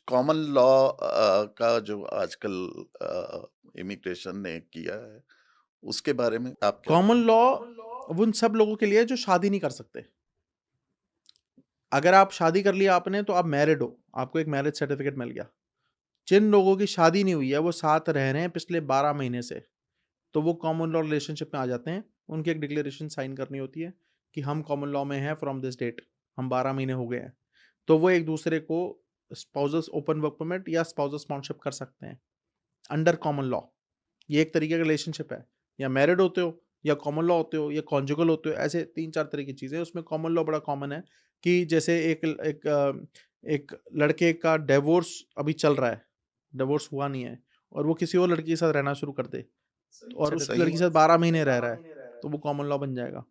Common law का जो आजकल इमिग्रेशन ने किया है, उसके बारे में आप क्या कॉमन कहेंगे? लॉ उन सब लोगों के लिए है जो शादी नहीं कर सकते। अगर आप शादी कर लिया आपने तो आप मैरिड हो, आपको एक मैरिज सर्टिफिकेट मिल गया। जिन लोगों की शादी नहीं हुई है, वो साथ रह रहे हैं पिछले 12 महीने से, तो वो कॉमन लॉ रिलेशनशिप में आ जाते हैं। उनकी एक डिक्लेरेशन साइन करनी होती है कि हम कॉमन लॉ में हैं फ्रॉम दिस डेट, हम 12 महीने हो गए हैं। तो वो एक दूसरे को स्पाउसेस ओपन वर्क परमिट या स्पाउसेस स्पॉन्सरशिप कर सकते हैं अंडर कॉमन लॉ। ये एक तरीके का रिलेशनशिप है। या मैरिड होते हो, या कॉमन लॉ होते हो, या कॉन्जुगल होते हो, ऐसे 3-4 तरह की चीज़ें हैं। उसमें कॉमन लॉ बड़ा कॉमन है कि जैसे एक लड़के का डिवोर्स अभी चल रहा है, डिवोर्स हुआ नहीं है और वो किसी और लड़की के साथ रहना शुरू कर दे और उस सही। लड़की के साथ 12 महीने रह रहा है, तो वो कॉमन लॉ बन जाएगा।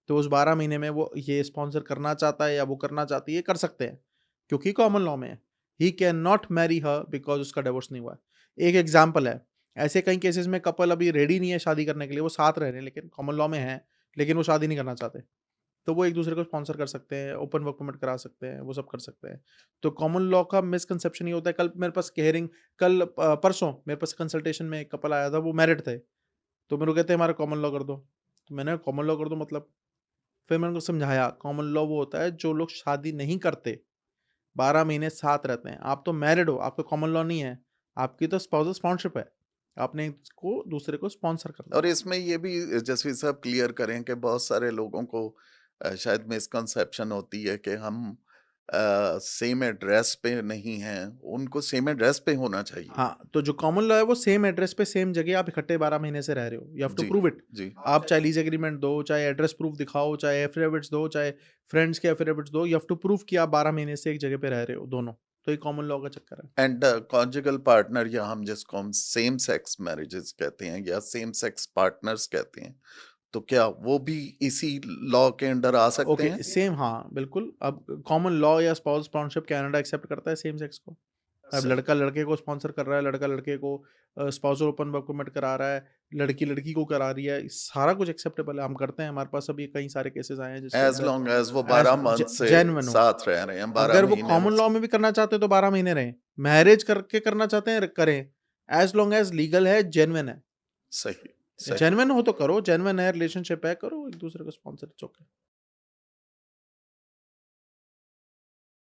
तो उस 12 महीने में वो ये स्पॉन्सर करना चाहता है या वो करना चाहती है, कर सकते हैं, क्योंकि कॉमन लॉ में है। He can not marry her because उसका डिवोर्स नहीं हुआ है। एक एग्ज़ाम्पल है, ऐसे कई केसेज़ में कपल अभी रेडी नहीं है शादी करने के लिए, वो साथ रह रहे हैं लेकिन कॉमन लॉ में हैं, लेकिन वो शादी नहीं करना चाहते। तो वो एक-दूसरे को स्पॉन्सर कर सकते हैं, ओपन वर्क परमिट करा सकते हैं, वो सब कर सकते हैं। तो कॉमन लॉ का मिसकंसेप्शन ये होता है, कल मेरे पास हियरिंग कल परसों मेरे पास कंसल्टेशन में एक कपल आया था, वो मैरिड थे। तो मेरे को कहते हैं हमारा कॉमन लॉ कर दो। तो मैंने कहा कॉमन लॉ कर दो मतलब? फिर मैंने उनको समझाया कॉमन लॉ वो होता है जो लोग शादी नहीं करते, 12 महीने साथ रहते हैं। आप तो मैरिड हो, आपका कॉमन लॉ नहीं है, आपकी तो स्पाउसल स्पॉन्सरशिप है। आपने इसको दूसरे को स्पॉन्सर करना है। और इसमें ये भी जसवीर साहब क्लियर करें कि बहुत सारे लोगों को शायद मिसकंसेप्शन होती है कि हम सेम एड्रेस पे नहीं हैं, उनको सेम एड्रेस पे होना चाहिए। हाँ, तो जो कॉमन लॉ है वो सेम एड्रेस पे सेम जगह आप इकट्ठे 12 महीने से रह रहे हो। यू हैव टू जी, प्रूव इट। जी। आप चाहे लीज़ एग्रीमेंट दो, चाहे एड्रेस प्रूफ दिखाओ, चाहे एफिडेविट्स दो, चाहे फ्रेंड्स के एफिडेविट्स दो, यू हैव टू प्रूव कि आप 12 महीने से एक जगह पे रह रहे हो दोनों। तो ये कॉमन लॉ का चक्कर है। एंड कॉन्जुगल पार्टनर या हम जिसको हम सेम सेक्स मैरिजेस कहते हैं या सेम सेक्स पार्टनर्स कहते हैं, तो क्या वो भी इसी लॉ के अंडर आ सकते ओके, हैं? सेम हाँ, बिल्कुल। अब कॉमन लॉ या स्पाउस स्पॉन्सरशिप कनाडा एक्सेप्ट करता है सेम सेक्स को। अब सही। लड़का लड़के को स्पॉन्सर कर रहा है, लड़का लड़के को स्पाउसल ओपन वर्क परमिट करा रहा है, लड़की लड़की को करा रही है, सारा कुछ एक्सेप्टेबल है, हम करते हैं। हमारे पास अभी कई सारे केसेस आए हैं जिसके एज अंदर लॉन्ग एज वो एज 12 मंथ से जेन्युइन हो। साथ रह रहे हैं, 12 अगर वो महीने कॉमन उस। लॉ में भी करना चाहते हैं तो 12 महीने रहें, मैरिज करके करना चाहते हैं करें, एज लॉन्ग एज लीगल है, जेन्युइन है। सही, सही। जेन्युइन हो तो करो, जेन्युइन है, रिलेशनशिप है, करो एक दूसरे को स्पॉन्सर, इट्स ओके।